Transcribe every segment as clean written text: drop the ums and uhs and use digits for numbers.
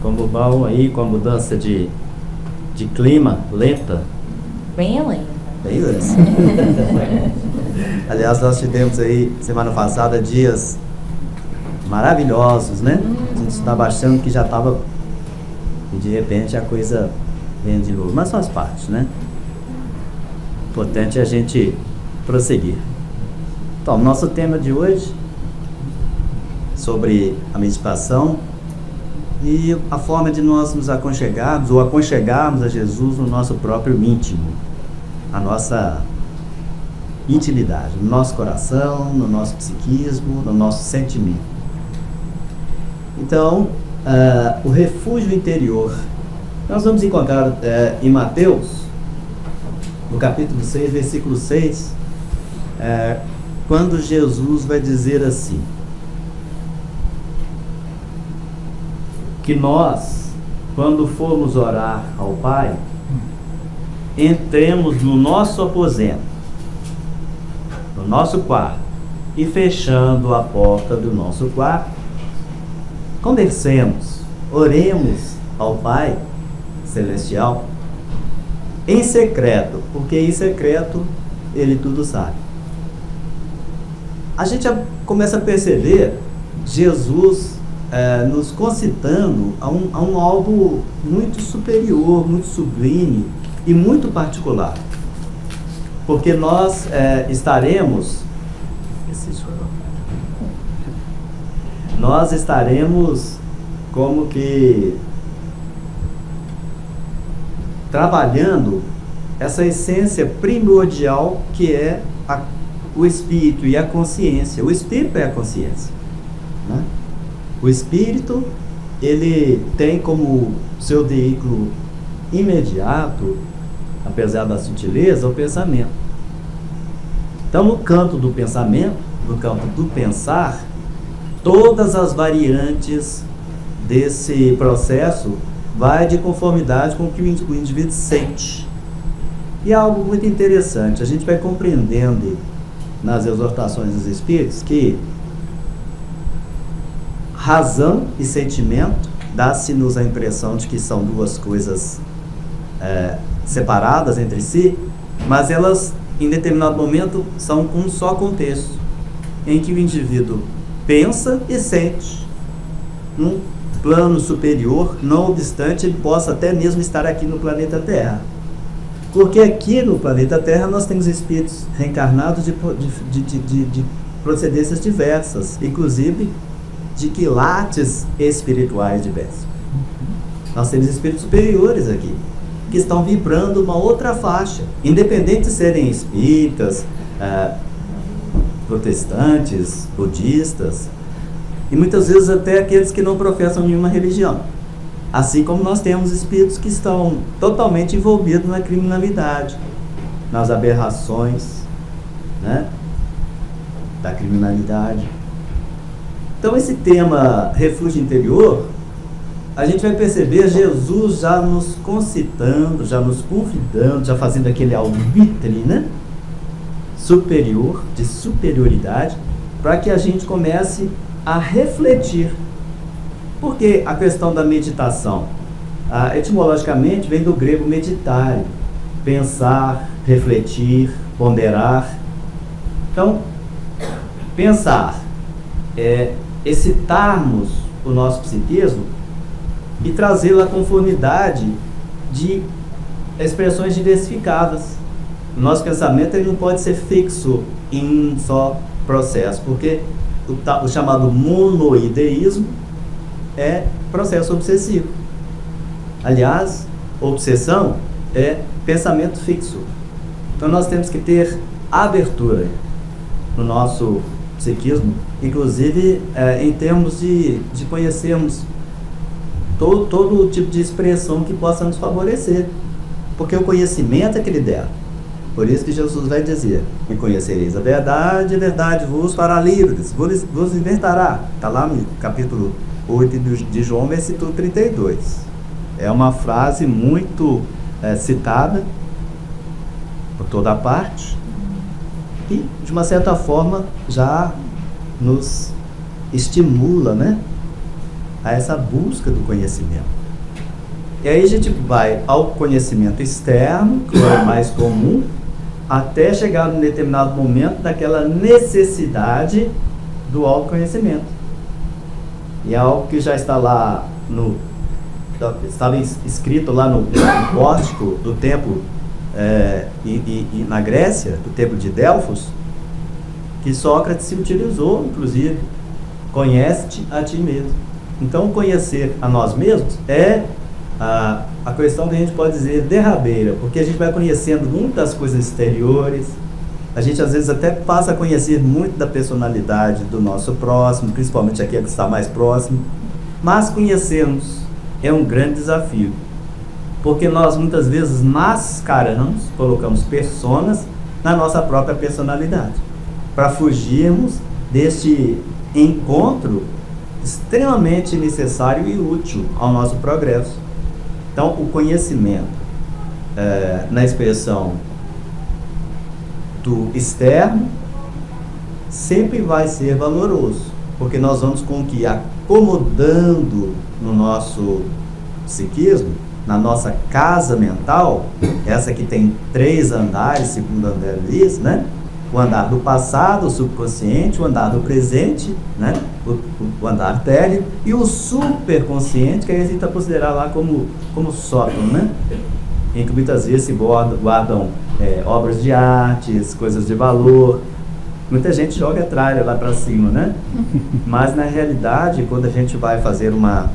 Como vão aí com a mudança de clima lenta? Bem lenta. Bem lenta. Aliás, nós tivemos aí, semana passada, dias maravilhosos, né? A gente estava achando que já estava... E de repente a coisa vem de novo. Mas faz parte, né? O importante é a gente prosseguir. Então, nosso tema de hoje, sobre a meditação e a forma de nós nos aconchegarmos ou aconchegarmos a Jesus no nosso próprio íntimo, a nossa intimidade, no nosso coração, no nosso psiquismo, no nosso sentimento. Então, o refúgio interior, nós vamos encontrar em Mateus, no capítulo 6, versículo 6, quando Jesus vai dizer assim, que nós, quando formos orar ao Pai, entremos no nosso aposento, no nosso quarto, e fechando a porta do nosso quarto, conversemos, oremos ao Pai Celestial em secreto, porque em secreto Ele tudo sabe. A gente já começa a perceber Jesus nos concitando a um algo muito superior, muito sublime e muito particular. Porque nós estaremos como que trabalhando essa essência primordial que é o espírito e a consciência. O espírito é a consciência, né? O espírito, ele tem como seu veículo imediato, apesar da sutileza, o pensamento. Então, no campo do pensamento, no campo do pensar, todas as variantes desse processo vai de conformidade com o que o indivíduo sente. E é algo muito interessante, a gente vai compreendendo nas exortações dos Espíritos que razão e sentimento dá-se-nos a impressão de que são duas coisas separadas entre si, mas elas, em determinado momento, são um só contexto, em que o indivíduo pensa e sente num plano superior, não obstante ele possa até mesmo estar aqui no planeta Terra. Porque aqui no planeta Terra nós temos espíritos reencarnados de procedências diversas, inclusive de quilates espirituais diversos. Nós temos espíritos superiores aqui, que estão vibrando uma outra faixa, independente de serem espíritas, protestantes, budistas, e muitas vezes até aqueles que não professam nenhuma religião. Assim como nós temos espíritos que estão totalmente envolvidos na criminalidade, nas aberrações, né, da criminalidade. Então esse tema refúgio interior, a gente vai perceber Jesus já nos concitando, já nos convidando, já fazendo aquele alvitre, né, superior, de superioridade, para que a gente comece a refletir. Porque a questão da meditação, etimologicamente, vem do grego meditare, pensar, refletir, ponderar. Então, pensar é excitarmos o nosso psiquismo e trazê-lo à conformidade de expressões diversificadas. O nosso pensamento ele não pode ser fixo em um só processo, porque o chamado monoideísmo é processo obsessivo. Aliás, obsessão é pensamento fixo. Então nós temos que ter abertura no nosso psiquismo, inclusive em termos de conhecermos todo tipo de expressão que possa nos favorecer, porque o conhecimento é que lidera. Por isso que Jesus vai dizer: me conhecereis a verdade vos fará livres, vos libertará. Está lá no capítulo 8 de João, versículo 32. É uma frase muito citada por toda parte e, de uma certa forma, já nos estimula, né, a essa busca do conhecimento. E aí a gente vai ao conhecimento externo, que é o mais comum, até chegar num determinado momento daquela necessidade do autoconhecimento. E é algo que já está lá estava escrito lá no pórtico do templo e na Grécia, do templo de Delfos, que Sócrates se utilizou, inclusive, conhece-te a ti mesmo. Então, conhecer a nós mesmos é a questão que a gente pode dizer derradeira, porque a gente vai conhecendo muitas coisas exteriores, a gente às vezes até passa a conhecer muito da personalidade do nosso próximo, principalmente aquele que está mais próximo, mas conhecermos é um grande desafio, porque nós muitas vezes mascaramos, colocamos personas na nossa própria personalidade, para fugirmos deste encontro extremamente necessário e útil ao nosso progresso. Então, o conhecimento, na expressão do externo, sempre vai ser valoroso, porque nós vamos com que acomodando no nosso psiquismo, na nossa casa mental, essa que tem 3 andares, segundo André Luiz, né? O andar do passado, o subconsciente, o andar do presente, né? O andar térreo, e o superconsciente, que a gente está considerando lá como sótão, né? Em que muitas vezes se guardam obras de artes, coisas de valor. Muita gente joga tralha lá para cima, né? Mas na realidade, quando a gente vai fazer uma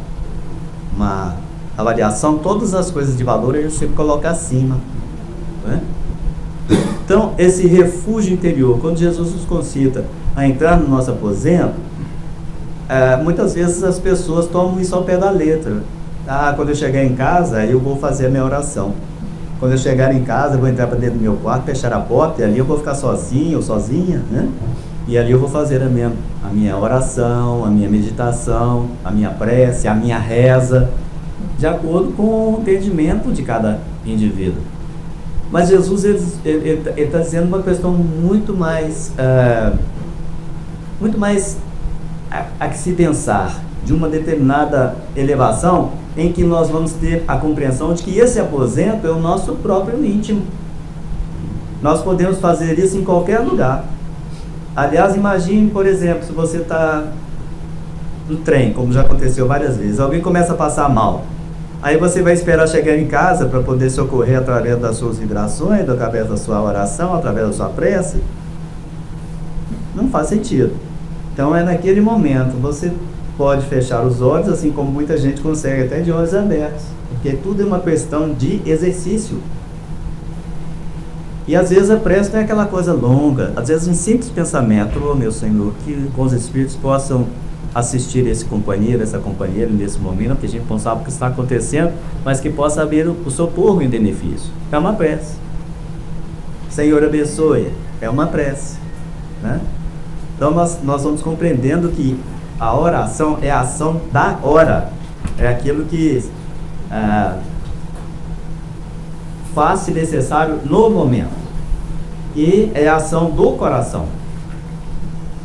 avaliação, todas as coisas de valor a gente sempre coloca acima, né? Então, esse refúgio interior, quando Jesus nos concita a entrar no nosso aposento, muitas vezes as pessoas tomam isso ao pé da letra. Quando eu chegar em casa, eu vou fazer a minha oração. Quando eu chegar em casa, eu vou entrar para dentro do meu quarto, fechar a porta, e ali eu vou ficar sozinho ou sozinha, né? E ali eu vou fazer a minha oração, a minha meditação, a minha prece, a minha reza, de acordo com o entendimento de cada indivíduo. Mas Jesus ele está dizendo uma questão muito mais a que se pensar, de uma determinada elevação, em que nós vamos ter a compreensão de que esse aposento é o nosso próprio íntimo. Nós podemos fazer isso em qualquer lugar. Aliás, imagine, por exemplo, se você está no trem, como já aconteceu várias vezes, alguém começa a passar mal. Aí você vai esperar chegar em casa para poder socorrer através das suas vibrações, através da sua oração, através da sua prece? Não faz sentido. Então é naquele momento, você pode fechar os olhos, assim como muita gente consegue até de olhos abertos, porque tudo é uma questão de exercício. E às vezes a prece não é aquela coisa longa, às vezes um simples pensamento: oh meu Senhor, que com os Espíritos possam assistir esse companheiro, essa companheira nesse momento, que a gente não sabe o que está acontecendo, mas que possa haver o socorro em benefício. É uma prece. Senhor abençoe, é uma prece, né? Então nós vamos compreendendo que a oração é a ação da hora, é aquilo que faz-se necessário no momento, e é a ação do coração,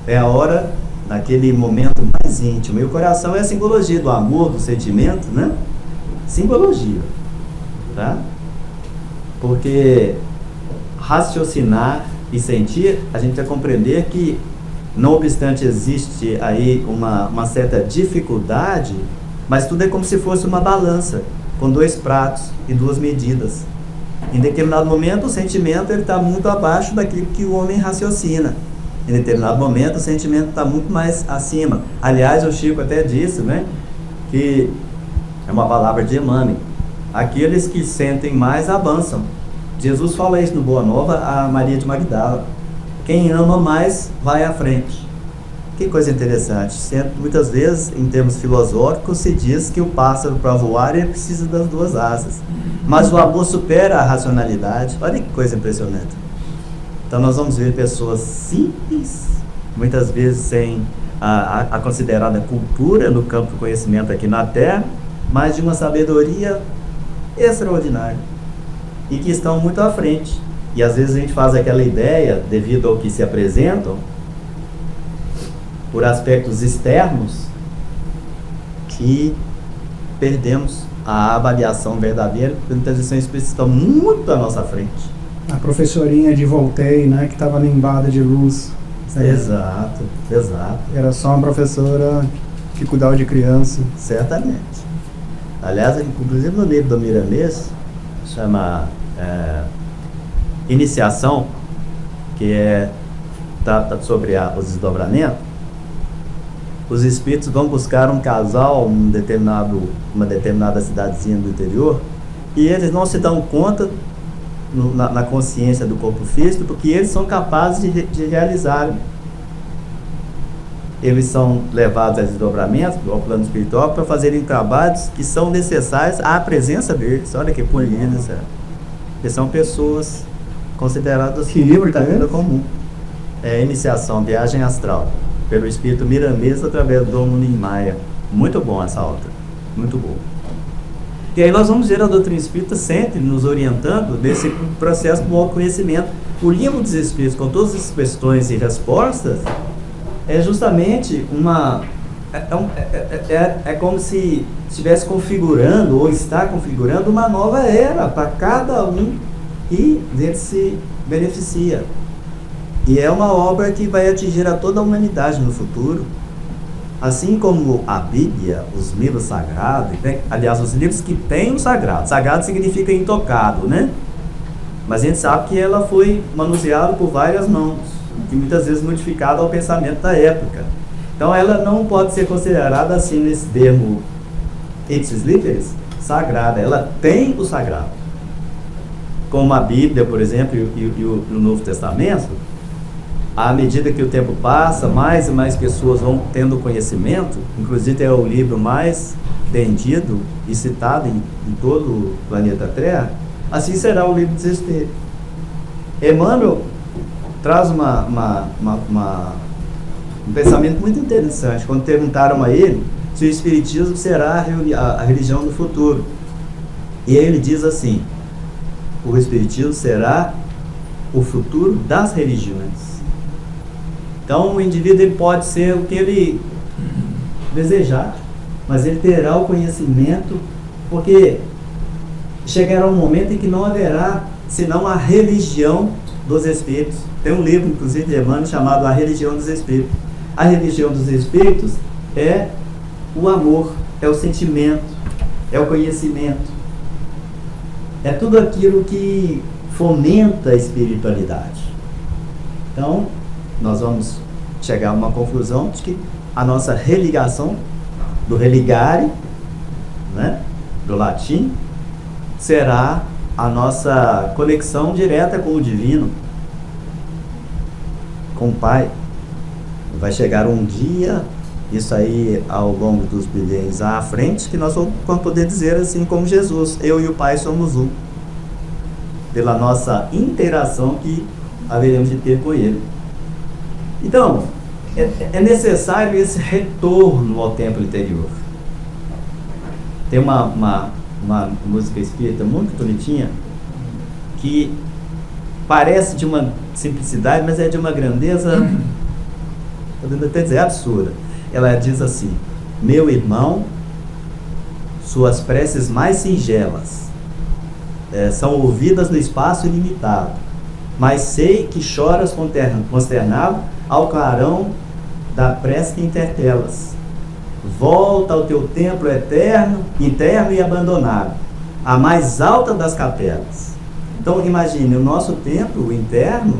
é a hora naquele momento mais íntimo. E o coração é a simbologia do amor, do sentimento, né? Simbologia, tá? Porque raciocinar e sentir, a gente vai compreender que, não obstante existe aí uma certa dificuldade, mas tudo é como se fosse uma balança, com 2 pratos e 2 medidas. Em determinado momento, o sentimento está muito abaixo daquilo que o homem raciocina. Em determinado momento, o sentimento está muito mais acima. Aliás, o Chico até disse, né, que é uma palavra de Emmanuel: aqueles que sentem mais avançam. Jesus fala isso no Boa Nova a Maria de Magdala: quem ama mais vai à frente. Que coisa interessante. Muitas vezes, em termos filosóficos, se diz que o pássaro, para voar, ele precisa das 2 asas. Mas o amor supera a racionalidade. Olha que coisa impressionante. Então nós vamos ver pessoas simples, muitas vezes sem a considerada cultura no campo do conhecimento aqui na Terra, mas de uma sabedoria extraordinária, e que estão muito à frente. E às vezes a gente faz aquela ideia, devido ao que se apresentam, por aspectos externos, que perdemos a avaliação verdadeira, porque muitas vezes são espíritos que estão muito à nossa frente. A professorinha de Voltaire, né, que estava limbada de luz. Exato. Era só uma professora que cuidava de criança. Certamente. Aliás, inclusive no livro do Miramês, chama Iniciação, que trata sobre os desdobramentos. Os espíritos vão buscar um casal uma determinada cidadezinha do interior, e eles não se dão conta na consciência do corpo físico, porque eles são capazes de realizar. Eles são levados a desdobramentos, ao plano espiritual, para fazerem trabalhos que são necessários à presença deles. Olha que bonito, sério. Que são pessoas consideradas que livro da vida comum. Iniciação, Viagem Astral, pelo espírito Miramês, através do Dom Niemeyer. Muito bom essa obra, muito bom. E aí nós vamos ver a doutrina espírita sempre nos orientando nesse processo do autoconhecimento. O livro dos espíritos, com todas as questões e respostas, é justamente é como se estivesse configurando, ou está configurando, uma nova era para cada um que dele se beneficia. E é uma obra que vai atingir a toda a humanidade no futuro. Assim como a Bíblia, os livros sagrados, aliás, os livros que têm o sagrado. Sagrado significa intocado, né? Mas a gente sabe que ela foi manuseada por várias mãos, que muitas vezes modificada ao pensamento da época. Então ela não pode ser considerada assim nesse termo ipsis literis, sagrada. Ela tem o sagrado. Como a Bíblia, por exemplo, e o Novo Testamento, à medida que o tempo passa, mais e mais pessoas vão tendo conhecimento, inclusive é o livro mais vendido e citado em todo o planeta Terra, assim será o livro dos Espíritos. Emmanuel traz um pensamento muito interessante, quando perguntaram a ele se o Espiritismo será a religião do futuro. E ele diz assim: o Espiritismo será o futuro das religiões. Então o indivíduo ele pode ser o que ele desejar, mas ele terá o conhecimento, porque chegará um momento em que não haverá senão a religião dos Espíritos. Tem um livro, inclusive, de Emmanuel, chamado A Religião dos Espíritos. A religião dos Espíritos é o amor, é o sentimento, é o conhecimento. É tudo aquilo que fomenta a espiritualidade. Então, nós vamos chegar a uma conclusão de que a nossa religação, do religare, né, do latim, será a nossa conexão direta com o divino, com o Pai. Vai chegar um dia, isso aí ao longo dos bilhões à frente, que nós vamos poder dizer assim como Jesus: eu e o Pai somos um, pela nossa interação que haveremos de ter com Ele. Então, é necessário esse retorno ao tempo interior. Tem uma música espírita muito bonitinha, que parece de uma simplicidade, mas é de uma grandeza, podendo até dizer, absurda. Ela diz assim: meu irmão, suas preces mais singelas são ouvidas no espaço ilimitado, mas sei que choras consternado ao clarão da prece que interpelas. Volta ao teu templo eterno, interno e abandonado, a mais alta das capelas. Então imagine, o nosso templo, o interno,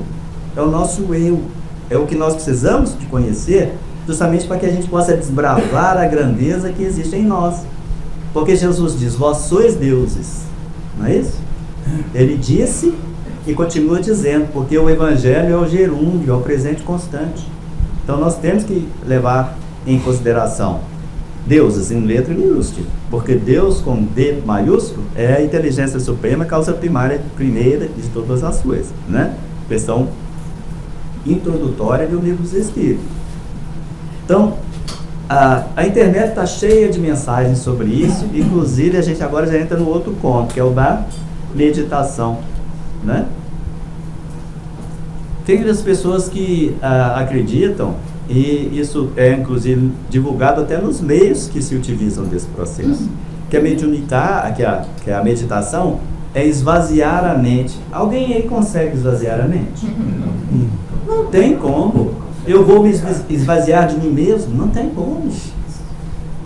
é o nosso eu, é o que nós precisamos de conhecer, justamente para que a gente possa desbravar a grandeza que existe em nós. Porque Jesus diz: vós sois deuses, não é isso? Ele disse e continua dizendo, porque o Evangelho é o gerúndio, é o presente constante. Então nós temos que levar em consideração deuses em letra minúscula, porque Deus com D maiúsculo é a inteligência suprema, causa primeira de todas as coisas, né? Questão introdutória do livro dos Espíritos. Então, a internet está cheia de mensagens sobre isso, inclusive a gente agora já entra no outro ponto, que é o da meditação, né? Tem as pessoas que acreditam E isso é, inclusive, divulgado até nos meios que se utilizam desse processo. Que a mediunidade, que a meditação é esvaziar a mente. Alguém aí consegue esvaziar a mente? Não tem como. Eu vou me esvaziar de mim mesmo? Não tem como.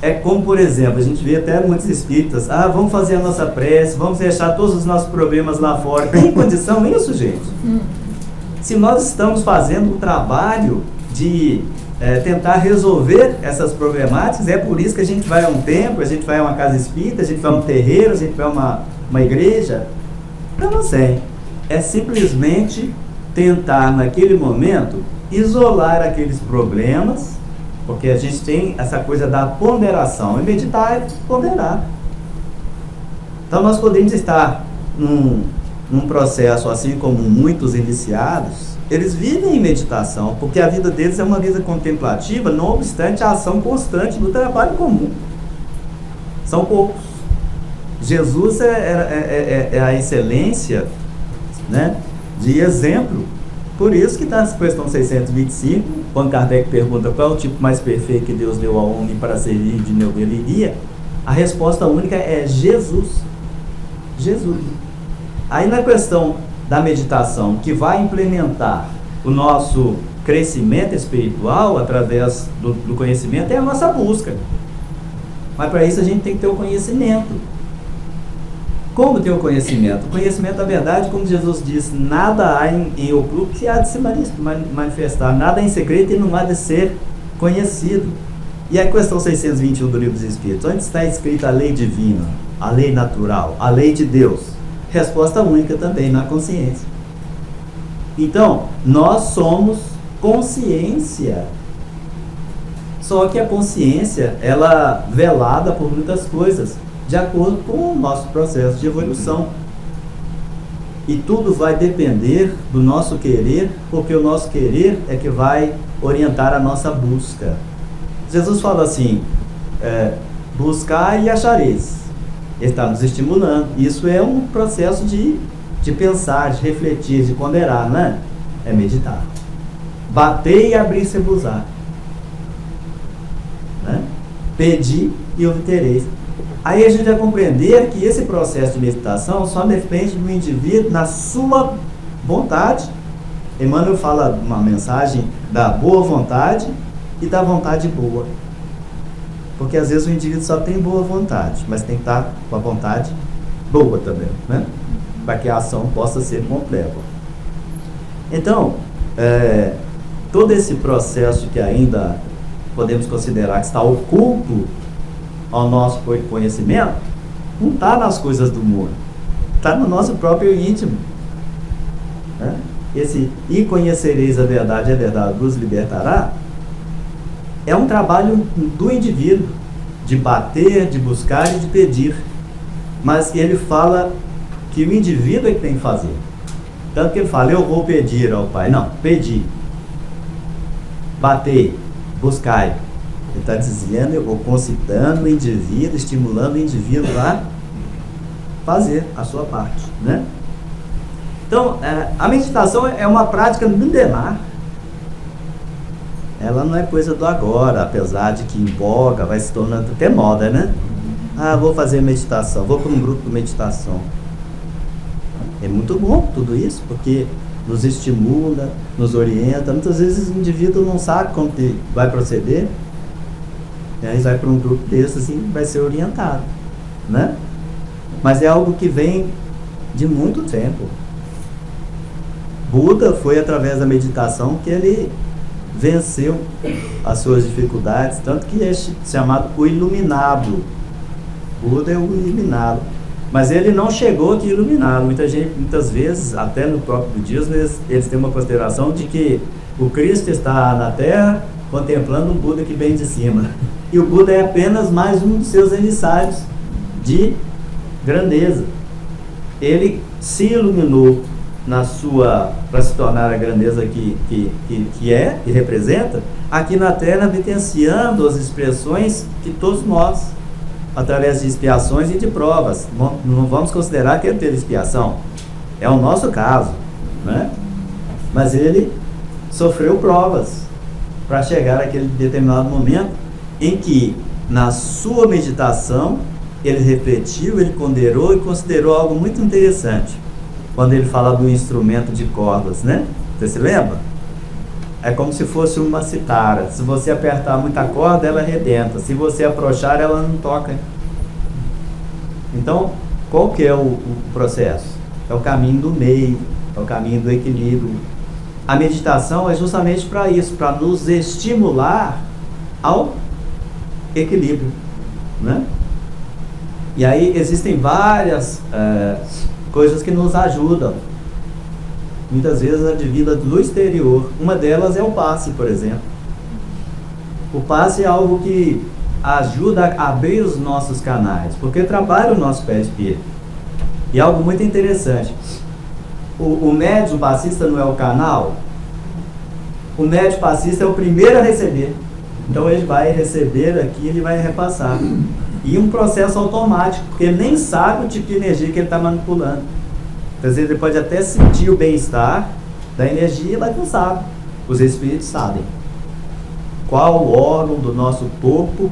É como, por exemplo, a gente vê até muitos espíritas, vamos fazer a nossa prece, vamos deixar todos os nossos problemas lá fora. Tem condição isso, gente? Se nós estamos fazendo um trabalho de tentar resolver essas problemáticas, é por isso que a gente vai a um templo, a gente vai a uma casa espírita, a gente vai a um terreiro, a gente vai a uma igreja. Eu não sei. É simplesmente tentar, naquele momento, isolar aqueles problemas, porque a gente tem essa coisa da ponderação. E meditar é ponderar. Então nós podemos estar num processo, assim como muitos iniciados, eles vivem em meditação, porque a vida deles é uma vida contemplativa, não obstante a ação constante do trabalho comum. São poucos. Jesus é a excelência, né, de exemplo. Por isso que na questão 625, quando Kardec pergunta qual é o tipo mais perfeito que Deus deu ao homem para servir de neurologia, a resposta única é Jesus. Jesus. Aí na questão da meditação, que vai implementar o nosso crescimento espiritual através do conhecimento, é a nossa busca. Mas para isso a gente tem que ter o conhecimento. Como ter o conhecimento? O conhecimento, na verdade, como Jesus diz, nada há em oculto que há de se manifestar, nada há em secreto e não há de ser conhecido. E a questão 621 do Livro dos Espíritos, onde está escrita a lei divina, a lei natural, a lei de Deus? Resposta única também, na consciência. Então, nós somos consciência. Só que a consciência, ela é velada por muitas coisas, de acordo com o nosso processo de evolução. E tudo vai depender do nosso querer, porque o nosso querer é que vai orientar a nossa busca. Jesus fala assim, buscar e achareis. Ele está nos estimulando. Isso é um processo de pensar, de refletir, de ponderar, né? É meditar. Bater e abrir-se-vos-á. Né? Pedir e obtereis. Aí a gente vai compreender que esse processo de meditação só depende do indivíduo na sua vontade. Emmanuel fala uma mensagem da boa vontade e da vontade boa. Porque às vezes o indivíduo só tem boa vontade, mas tem que estar com a vontade boa também, né? Para que a ação possa ser completa. Então, todo esse processo que ainda podemos considerar que está oculto ao nosso conhecimento, não está nas coisas do mundo, está no nosso próprio íntimo. Né? Esse "e conhecereis a verdade vos libertará", é um trabalho do indivíduo, de bater, de buscar e de pedir. Mas ele fala que o indivíduo é que tem que fazer. Tanto que ele fala, eu vou pedir ao Pai. Não, pedir. Bater, buscar. Ele está dizendo, eu vou concitando o indivíduo, estimulando o indivíduo a fazer a sua parte, né? Então, a meditação é uma prática milenar. Ela não é coisa do agora, apesar de que em voga vai se tornando até moda, né? Vou fazer meditação, vou para um grupo de meditação. É muito bom tudo isso, porque nos estimula, nos orienta. Muitas vezes o indivíduo não sabe como que vai proceder, e aí vai para um grupo desses e vai ser orientado, né? Mas é algo que vem de muito tempo. Buda foi através da meditação que ele venceu as suas dificuldades, tanto que é chamado o iluminado. Buda é o iluminado, mas ele não chegou aqui iluminado. Muitas vezes, até no próprio budismo, eles têm uma consideração de que o Cristo está na Terra contemplando o Buda que vem de cima, e o Buda é apenas mais um dos seus emissários de grandeza. Ele se iluminou para se tornar a grandeza que é e representa aqui na Terra, vivenciando as expressões que todos nós, através de expiações e de provas, não vamos considerar que ele teve expiação, é o nosso caso, né? Mas ele sofreu provas, para chegar àquele determinado momento em que, na sua meditação, ele refletiu, ele ponderou e considerou algo muito interessante. Quando ele fala do instrumento de cordas, né? Você se lembra? É como se fosse uma citara. Se você apertar muita corda, ela arrebenta. Se você afrouxar, ela não toca. Então, qual que é o processo? É o caminho do meio, é o caminho do equilíbrio. A meditação é justamente para isso, para nos estimular ao equilíbrio, né? E aí existem várias coisas que nos ajudam, muitas vezes advinda do exterior. Uma delas é o passe, por exemplo. O passe é algo que ajuda a abrir os nossos canais, porque trabalha o nosso perispírito. E algo muito interessante, o médium passista não é o canal, o médium passista é o primeiro a receber. Então ele vai receber aqui, ele vai repassar. E um processo automático, porque ele nem sabe o tipo de energia que ele está manipulando. Às vezes ele pode até sentir o bem-estar da energia, mas não sabe. Os espíritos sabem qual o órgão do nosso corpo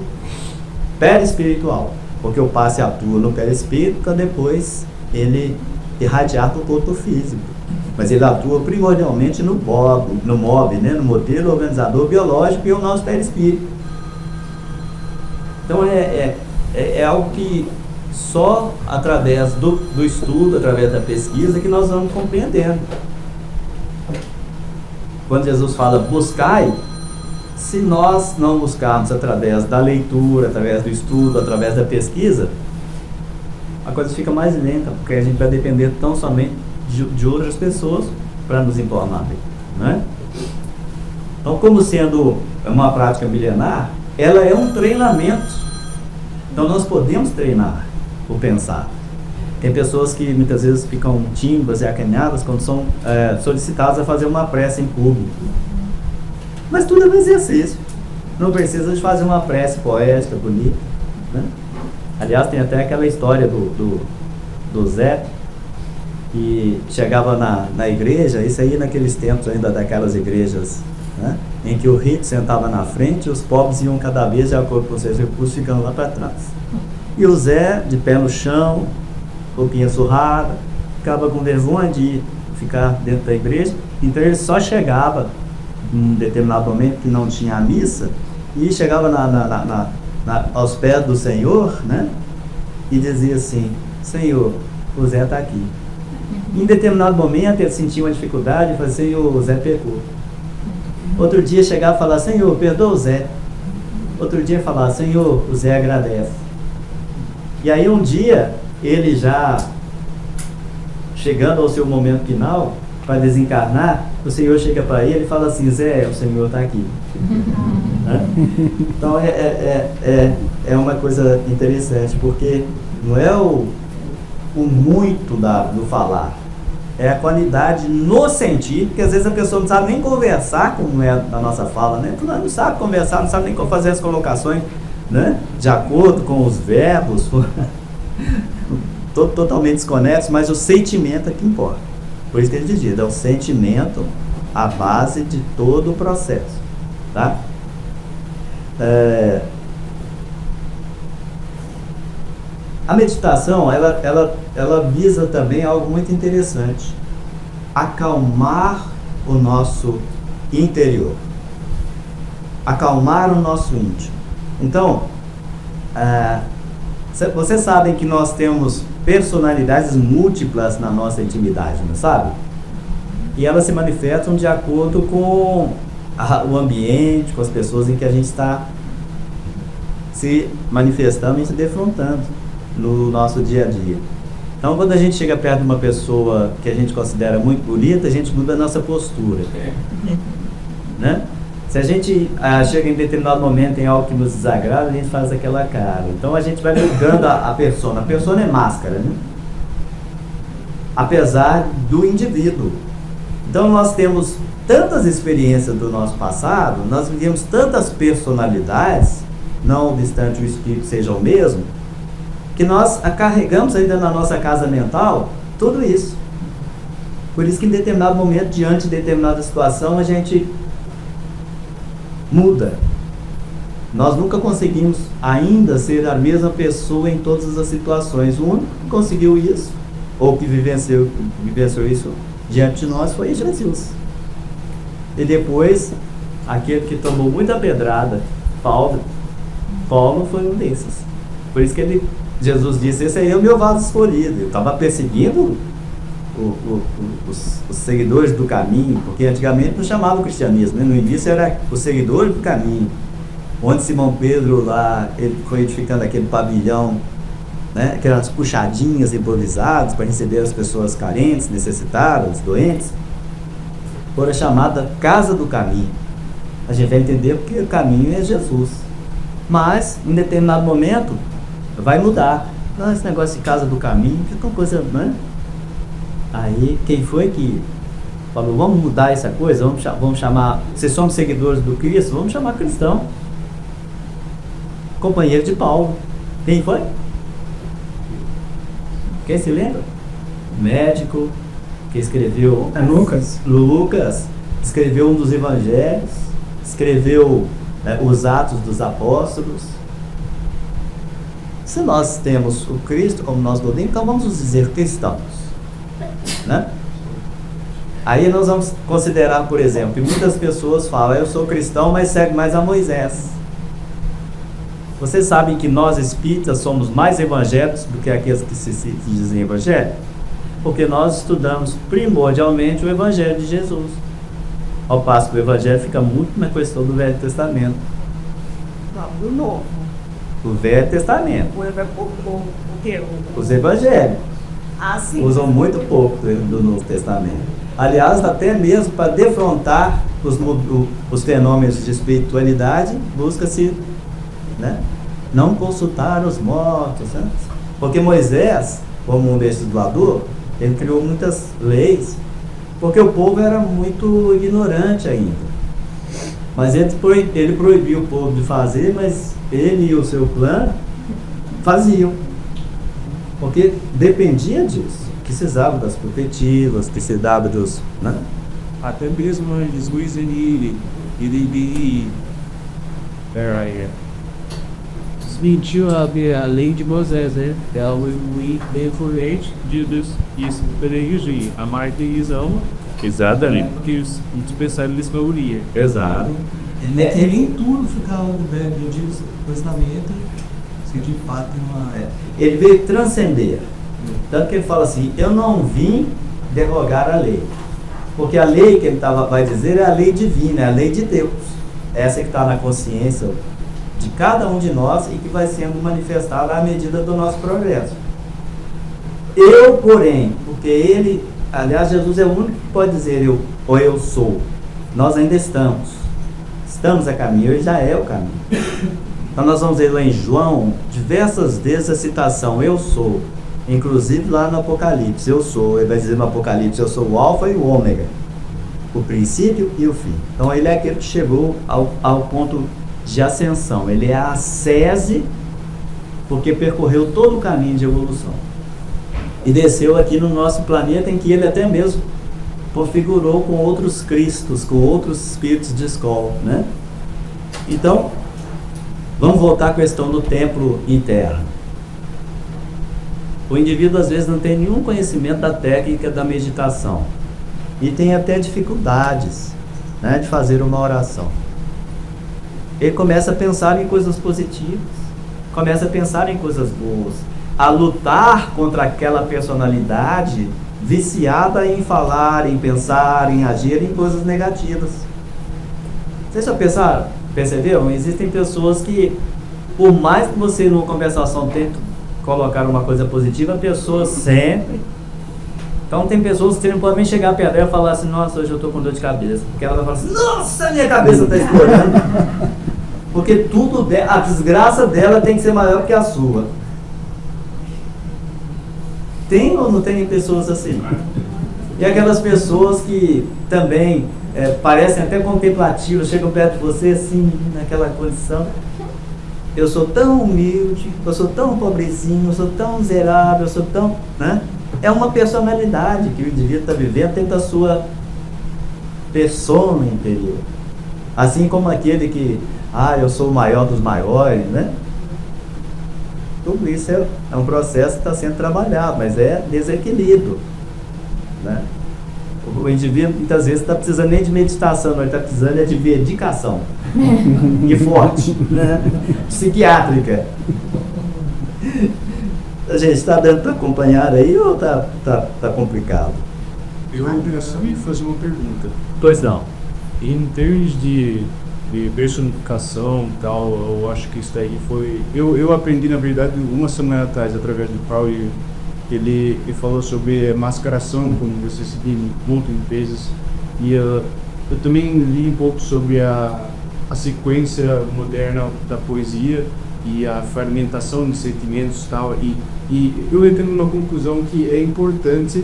perispiritual, porque o passe atua no perispírito para depois ele irradiar para o corpo físico. Mas ele atua primordialmente no MOB, né? No modelo organizador biológico e o nosso perispírito. Então é algo que só através do estudo, através da pesquisa, que nós vamos compreendendo. Quando Jesus fala buscai, se nós não buscarmos através da leitura, através do estudo, através da pesquisa, a coisa fica mais lenta, porque a gente vai depender tão somente de outras pessoas para nos informar, né? Então, como sendo uma prática milenar, ela é um treinamento. Então nós podemos treinar o pensar. Tem pessoas que muitas vezes ficam tímidas e acanhadas quando são solicitadas a fazer uma prece em público. Mas tudo é um exercício. Não precisa de fazer uma prece poética, bonita, né? Aliás, tem até aquela história do Zé, que chegava na igreja, isso aí naqueles tempos ainda daquelas igrejas, né, em que o rico sentava na frente e os pobres iam cada vez de acordo com seus recursos ficando lá para trás. E o Zé, de pé no chão, roupinha surrada, ficava com vergonha de ficar dentro da igreja, então ele só chegava num determinado momento que não tinha a missa e chegava aos pés do Senhor, né, e dizia assim: Senhor, o Zé está aqui. Em determinado momento ele sentia uma dificuldade e falava: Senhor, o Zé pecou. Outro dia chegava e falava: Senhor, perdoa o Zé. Outro dia falava: Senhor, o Zé agradece. E aí um dia, ele já chegando ao seu momento final, para desencarnar, o Senhor chega para ele e fala assim: Zé, o Senhor está aqui. Então é uma coisa interessante, porque não é o muito do falar, é a qualidade no sentir, porque às vezes a pessoa não sabe nem conversar, como é a nossa fala, né? Não sabe conversar, não sabe nem como fazer as colocações, né, de acordo com os verbos, totalmente desconexos, mas o sentimento é que importa. Por isso que ele diz, é o sentimento a base de todo o processo, tá? A meditação, ela visa também algo muito interessante: acalmar o nosso interior, acalmar o nosso íntimo. Então, vocês sabem que nós temos personalidades múltiplas na nossa intimidade, não sabe? E elas se manifestam de acordo com o ambiente, com as pessoas em que a gente está se manifestando e se defrontando no nosso dia a dia. Então, quando a gente chega perto de uma pessoa que a gente considera muito bonita, a gente muda a nossa postura, né? Se a gente chega em determinado momento em algo que nos desagrada, a gente faz aquela cara. Então a gente vai mudando a persona. A persona é máscara, né? Apesar do indivíduo. Então nós temos tantas experiências do nosso passado, nós vivemos tantas personalidades, não obstante o espírito seja o mesmo, que nós carregamos ainda na nossa casa mental tudo isso. Por isso que em determinado momento, diante de determinada situação, a gente muda. Nós nunca conseguimos ainda ser a mesma pessoa em todas as situações. O único que conseguiu isso, ou que vivenciou isso diante de nós, foi Jesus. E depois, aquele que tomou muita pedrada, Paulo foi um desses. Por isso que Jesus disse, esse aí é o meu vaso escolhido. Ele estava perseguindo os seguidores do caminho, porque antigamente não chamava o cristianismo, né? No início era os seguidores do caminho, onde Simão Pedro lá, ele foi edificando aquele pavilhão, né? Aquelas puxadinhas improvisadas para receber as pessoas carentes, necessitadas, doentes, foi chamada Casa do Caminho. A gente vai entender porque o caminho é Jesus, mas em determinado momento vai mudar. Não, esse negócio de Casa do Caminho fica uma coisa, né? Aí, quem foi que falou, vamos mudar essa coisa, vamos chamar, se somos seguidores do Cristo, vamos chamar cristão. Companheiro de Paulo. Quem foi? Quem se lembra? Médico, que escreveu... Lucas. Lucas, escreveu um dos evangelhos, escreveu os Atos dos Apóstolos. Se nós temos o Cristo como nosso doutrina, então vamos nos dizer cristãos, né? Aí nós vamos considerar, por exemplo, que muitas pessoas falam, eu sou cristão, mas segue mais a Moisés. Vocês sabem que nós espíritas somos mais evangélicos do que aqueles que se dizem evangélicos? Porque nós estudamos primordialmente o Evangelho de Jesus. Ao passo que o Evangelho fica muito na questão do Velho Testamento. Não, do Novo. O Velho Testamento. O quê? Os evangélicos Sim. usam muito pouco do Novo Testamento. Aliás, até mesmo para defrontar os fenômenos de espiritualidade, busca-se, né, não consultar os mortos, né? Porque Moisés, como um legislador, ele criou muitas leis, porque o povo era muito ignorante ainda. Mas ele proibiu o povo de fazer, mas ele e o seu clã faziam. Porque dependia disso. Precisava das profetivas, precisava dos... né? Até mesmo Jesus, ele desmentiu a lei de Moisés, né? É o influente de isso. Peraí, a martirização. Exatamente. Que os especialistas faziam. Exato. Ele em tudo ficava no Velho Testamento, se de fato tem uma... Ele veio transcender. Tanto que ele fala assim, eu não vim derrogar a lei. Porque a lei que ele vai dizer é a lei divina, é a lei de Deus. Essa que está na consciência de cada um de nós e que vai sendo manifestada à medida do nosso progresso. Eu, porém, porque ele, aliás, Jesus é o único que pode dizer eu sou. Nós ainda estamos a caminho, ele já é o caminho. Então nós vamos ver lá em João, diversas vezes a citação, eu sou. Inclusive lá no Apocalipse, eu sou. Ele vai dizer no Apocalipse, eu sou o Alfa e o Ômega, o princípio e o fim. Então ele é aquele que chegou ao ponto de ascensão. Ele é a sese, porque percorreu todo o caminho de evolução. E desceu aqui no nosso planeta, em que ele até mesmo configurou com outros cristos, com outros espíritos de escola, né? Então, vamos voltar à questão do templo interno. O indivíduo às vezes não tem nenhum conhecimento da técnica da meditação e tem até dificuldades, né, de fazer uma oração. Ele começa a pensar em coisas positivas, começa a pensar em coisas boas, a lutar contra aquela personalidade viciada em falar, em pensar, em agir em coisas negativas. Vocês já perceberam? Existem pessoas que, por mais que você numa conversação tente colocar uma coisa positiva, a pessoa sempre... Então tem pessoas que podem chegar perto dela e falar assim, nossa, hoje eu estou com dor de cabeça. Porque ela vai falar assim, nossa, minha cabeça está explorando. Porque a desgraça dela tem que ser maior que a sua. Tem ou não tem pessoas assim? E aquelas pessoas que também parecem até contemplativas, chegam perto de você assim, naquela condição. Eu sou tão humilde, eu sou tão pobrezinho, eu sou tão miserável, eu sou tão... né? É uma personalidade que o indivíduo está vivendo dentro da sua persona interior. Assim como aquele que, eu sou o maior dos maiores, né? Tudo isso é um processo que está sendo trabalhado, mas é desequilíbrio, né? O indivíduo muitas vezes não está precisando nem de meditação, não, ele está precisando de dedicação. E forte, né? Psiquiátrica. A gente está dando para acompanhar aí ou tá complicado? Eu só ia fazer uma pergunta. Pois não. Em termos de personificação e tal, eu acho que isso daí foi... Eu aprendi, na verdade, uma semana atrás, através do Paulo, ele falou sobre mascaração, quando você se monta empresas. E eu também li um pouco sobre a sequência moderna da poesia e a fragmentação de sentimentos e tal. E eu entrei numa conclusão que é importante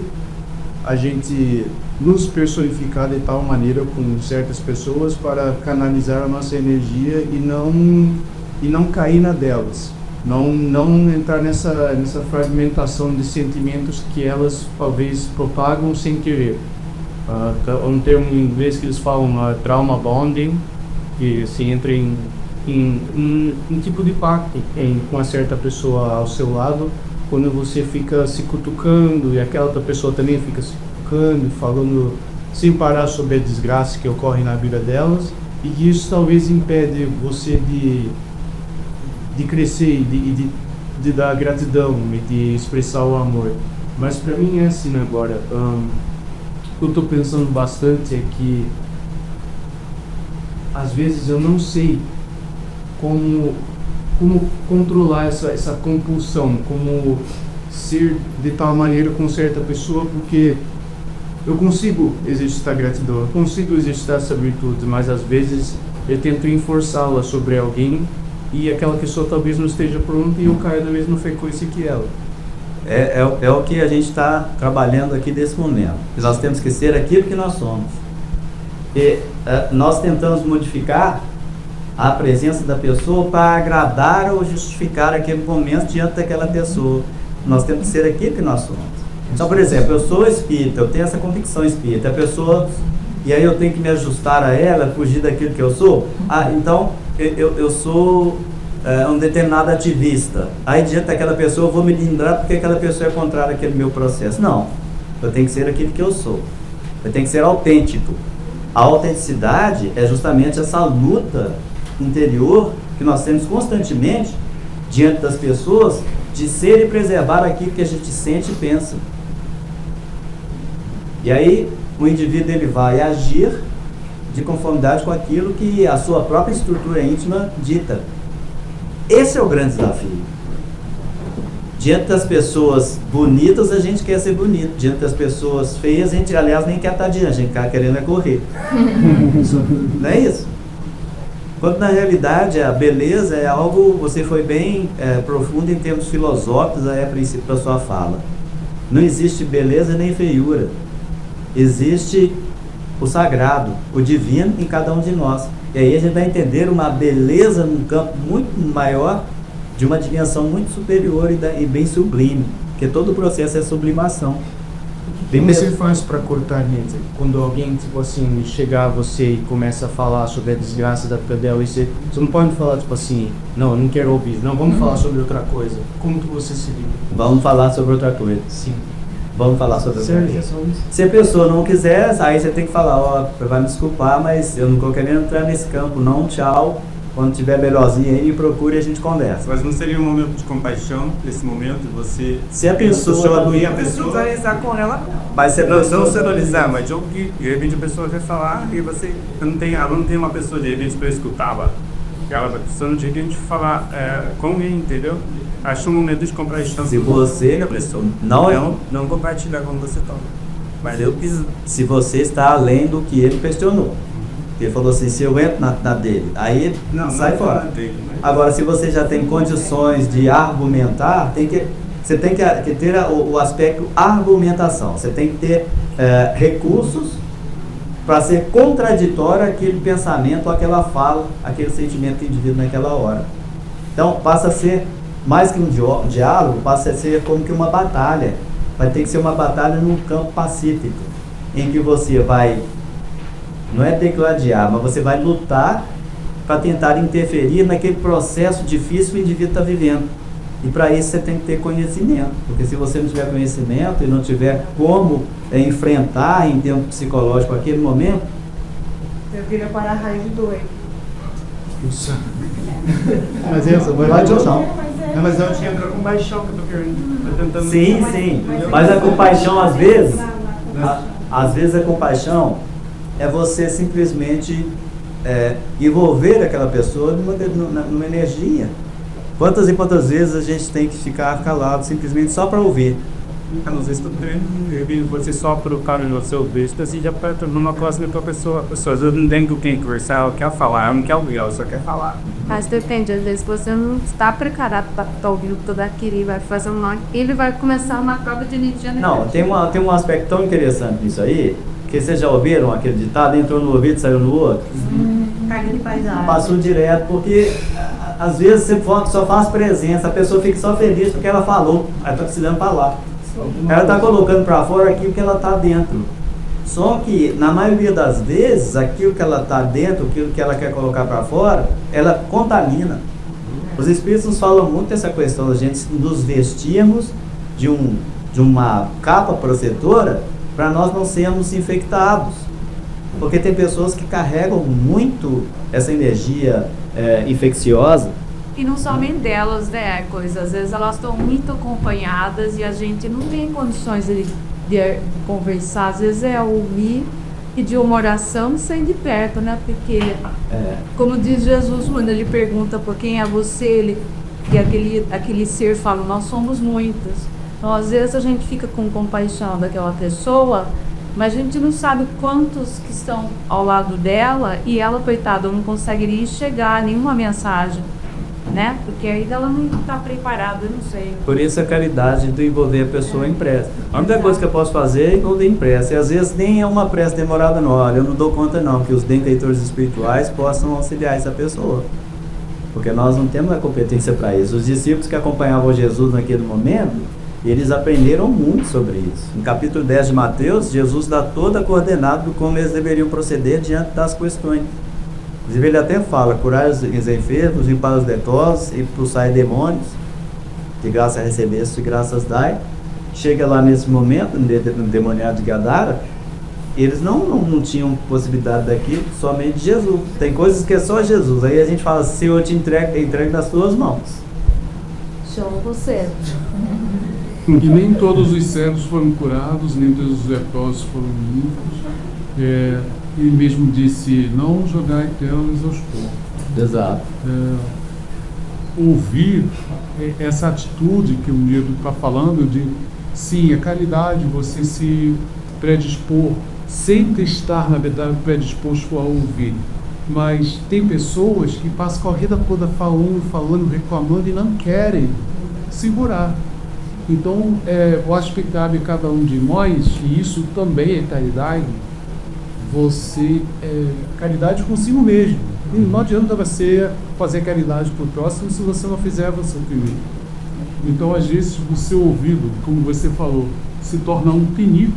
a gente nos personificar de tal maneira com certas pessoas para canalizar a nossa energia e não cair na delas. Não entrar nessa fragmentação de sentimentos que elas talvez propagam sem querer. Um termo em inglês que eles falam trauma bonding, que se entra em tipo de pacto com uma certa pessoa ao seu lado, quando você fica se cutucando e aquela outra pessoa também fica se cutucando, falando sem parar sobre a desgraça que ocorre na vida delas, e isso talvez impede você de crescer e de dar gratidão e de expressar o amor. Mas para mim é assim agora. O que eu estou pensando bastante é que às vezes eu não sei como controlar essa compulsão, como ser de tal maneira com certa pessoa, porque eu consigo exercitar gratidão, eu consigo exercitar essa virtude, mas às vezes eu tento enforçá-la sobre alguém e aquela pessoa talvez não esteja pronta e eu caio da mesma frequência que ela. É o que a gente está trabalhando aqui nesse momento. Nós temos que ser aquilo que nós somos. E nós tentamos modificar a presença da pessoa para agradar ou justificar aquele momento diante daquela pessoa. Nós temos que ser aquilo que nós somos. Então, por exemplo, eu sou espírita, eu tenho essa convicção espírita, a pessoa, e aí eu tenho que me ajustar a ela, fugir daquilo que eu sou. Então, eu sou um determinado ativista. Aí diante daquela pessoa eu vou me lindrar porque aquela pessoa é contrária àquele meu processo. Não, eu tenho que ser aquilo que eu sou. Eu tenho que ser autêntico. A autenticidade é justamente essa luta interior que nós temos constantemente diante das pessoas de ser e preservar aquilo que a gente sente e pensa. E aí o indivíduo ele vai agir de conformidade com aquilo que a sua própria estrutura íntima dita. Esse é o grande desafio. Diante das pessoas bonitas, a gente quer ser bonito. Diante das pessoas feias, a gente, aliás, nem quer estar diante, a gente está querendo correr. Não é isso? Quando na realidade a beleza é algo, você foi bem profundo em termos filosóficos a princípio da sua fala. Não existe beleza nem feiura. Existe o sagrado, o divino em cada um de nós. E aí a gente vai entender uma beleza num campo muito maior, de uma dimensão muito superior e bem sublime, porque todo o processo é sublimação. Como você faz para cortar gente? Quando alguém, tipo assim, chega a você e começa a falar sobre a desgraça da vida dela, e você não pode falar, tipo assim, não, eu não quero ouvir, não, vamos falar sobre outra coisa. Como que você se liga? Vamos falar sobre outra coisa. Sim. Vamos falar sobre outra Sério, coisa. Se a pessoa não quiser, aí você tem que falar, vai me desculpar, mas eu não estou querendo entrar nesse campo, não, tchau. Quando tiver melhorzinho aí, me procure e a gente conversa. Mas não seria um momento de compaixão, nesse momento, você... Se a pessoa... e a pessoa... Sintonizar com ela. Mas você não sintonizar, mas de repente a pessoa vai falar e você ela não tem uma pessoa de repente para escutar, aquela pessoa não tinha que a gente falar com alguém, entendeu? Acho um momento de compaixão. Se você... a pessoa não compartilhar quando você toca. Mas eu quis... Se você está além do que ele questionou. Ele falou assim, se eu entro na dele, aí sai fora. Dele, mas... Agora, se você já tem condições de argumentar, você tem que ter o aspecto argumentação. Você tem que ter recursos para ser contraditório aquele pensamento, aquela fala, aquele sentimento do indivíduo naquela hora. Então, passa a ser, mais que um diálogo, passa a ser como que uma batalha. Vai ter que ser uma batalha num campo pacífico, em que você vai Não é ter que odiar, mas você vai lutar para tentar interferir naquele processo difícil que o indivíduo está vivendo. E para isso você tem que ter conhecimento, porque se você não tiver conhecimento e não tiver como enfrentar em termos psicológicos aquele momento, Você vira para a raiz de doido. Mas isso, vai de opção. Mas eu tinha com compaixão que eu tô querendo. Tô tentando. sim, mas a compaixão às vezes a compaixão é você simplesmente envolver aquela pessoa numa energia. Quantas e quantas vezes a gente tem que ficar calado simplesmente só para ouvir? Às vezes você só colocar no seu visto e já perto numa coisa com a pessoa. A pessoa não tem com quem conversar, ela quer falar, ela não quer ouvir, ela só quer falar. Mas depende, às vezes você não está preparado para estar ouvindo tudo aquilo e vai fazer ele vai começar uma prova de energia. Não, tem um aspecto tão interessante nisso aí, que vocês já ouviram aquele ditado, entrou no ouvido e saiu no outro? Carga de paisagem. Passou direto, porque às vezes você só faz presença, a pessoa fica só feliz porque ela falou, ela está precisando falar. Ela está colocando para fora aquilo que ela está dentro. Só que, na maioria das vezes, aquilo que ela está dentro, aquilo que ela quer colocar para fora, ela contamina. Os Espíritos nos falam muito dessa questão da gente nos vestirmos de uma capa protetora para nós não sermos infectados. Porque tem pessoas que carregam muito essa energia infecciosa. E não somente delas, né, coisas. Às vezes elas estão muito acompanhadas e a gente não tem condições de conversar. Às vezes é ouvir, pedir uma oração sem de perto, né? Porque, como diz Jesus, quando ele pergunta por quem é você, e aquele ser fala, nós somos muitas. Então, às vezes a gente fica com compaixão daquela pessoa, mas a gente não sabe quantos que estão ao lado dela e ela, coitada, não conseguiria chegar a nenhuma mensagem. Né? Porque ainda ela não está preparada, eu não sei. Por isso a caridade de envolver a pessoa em prece. A única coisa que eu posso fazer é envolver em prece. E às vezes nem é uma prece demorada não. Olha, eu não dou conta não, que os benfeitores espirituais possam auxiliar essa pessoa. Porque nós não temos a competência para isso. Os discípulos que acompanhavam Jesus naquele momento, eles aprenderam muito sobre isso. No capítulo 10 de Mateus, Jesus dá toda a coordenada de como eles deveriam proceder diante das questões. Inclusive ele até fala, curar os enfermos, limpar os leprosos e expulsar demônios, de graça recebeste, de graças dai. Chega lá nesse momento, no demoniado de Gadara, eles não tinham possibilidade daquilo, somente Jesus. Tem coisas que é só Jesus. Aí a gente fala, Senhor, eu te entrego nas tuas mãos. Chama você. E nem todos os cegos foram curados, nem todos os leprosos foram limpos. Ele mesmo disse, não jogai telas aos porcos. Exato. Ouvir essa atitude que o Nildo está falando de, sim, a caridade, você se predispor, sem estar, na verdade, predisposto a ouvir. Mas tem pessoas que passam a vida toda falando, reclamando e não querem segurar. Então, eu acho que cabe a cada um de nós, e isso também é caridade, caridade consigo mesmo. E não adianta você fazer caridade para o próximo se você não fizer você primeiro. Então, às vezes, o seu ouvido, como você falou, se torna um pinico,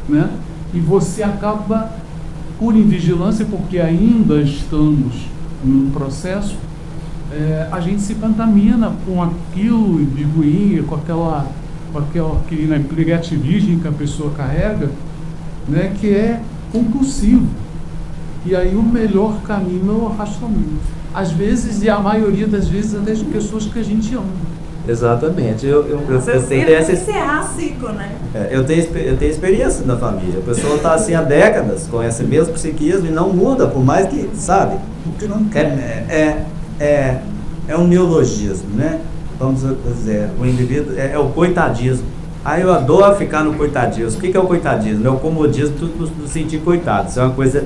né? E você acaba, por invigilância, porque ainda estamos num processo, a gente se contamina com aquilo de ruim, com aquele negativismo que a pessoa carrega, né, que é compulsivo. E aí o melhor caminho é o afastamento. Às vezes, e a maioria das vezes, até de pessoas que a gente ama. Exatamente. Encerrar ciclo, né? Eu tenho experiência na família. A pessoa está assim há décadas com esse mesmo psiquismo e não muda, por mais que, sabe? Porque não quer. É um neologismo, né? Vamos dizer, o indivíduo é o coitadismo. Eu adoro ficar no coitadismo. O que é o coitadismo? É o comodismo do sentir coitado. Isso é uma coisa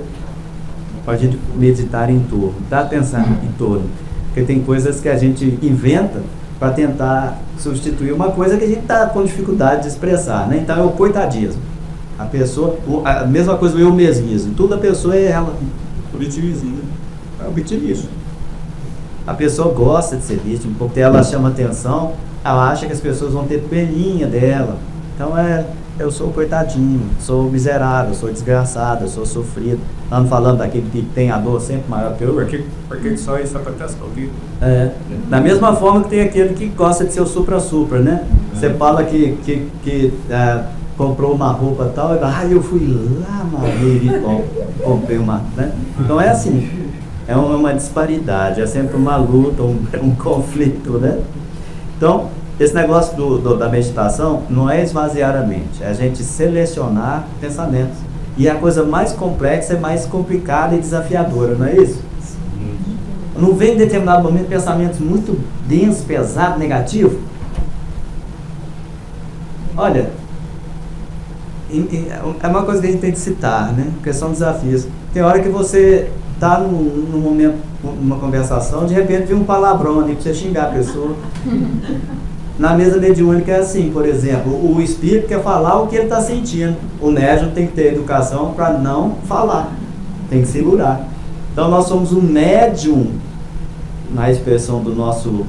para a gente meditar em torno, dar atenção em torno. Porque tem coisas que a gente inventa para tentar substituir uma coisa que a gente está com dificuldade de expressar, né? Então é o coitadismo. A pessoa, a mesma coisa, o eu mesmismo. Tudo a pessoa é ela. O vitimismo, né? É o vitimismo. A pessoa gosta de ser vítima, porque ela chama atenção, ela acha que as pessoas vão ter peninha dela. Então eu sou coitadinho, sou miserável, sou desgraçado, sou sofrido. Estamos falando daquele que tem a dor sempre maior que eu. Por que só isso acontece comigo? Da mesma forma que tem aquele que gosta de ser o supra-supra, né? Você fala que comprou uma roupa tal, e eu fui lá, Maria, comprei uma, né? Então é assim, é uma disparidade, é sempre uma luta, um conflito, né? Então, esse negócio da meditação não é esvaziar a mente, é a gente selecionar pensamentos. E a coisa mais complexa é mais complicada e desafiadora, não é isso? Não vem em determinado momento pensamentos muito densos, pesados, negativos? Olha, é uma coisa que a gente tem que citar, né? Porque são desafios. Tem hora que você está num momento, numa conversação, de repente vem um palavrão ali para você xingar a pessoa. Na mesa mediúnica é assim, por exemplo, o espírito quer falar o que ele está sentindo. O médium tem que ter educação para não falar, tem que segurar. Então nós somos um médium, na expressão do nosso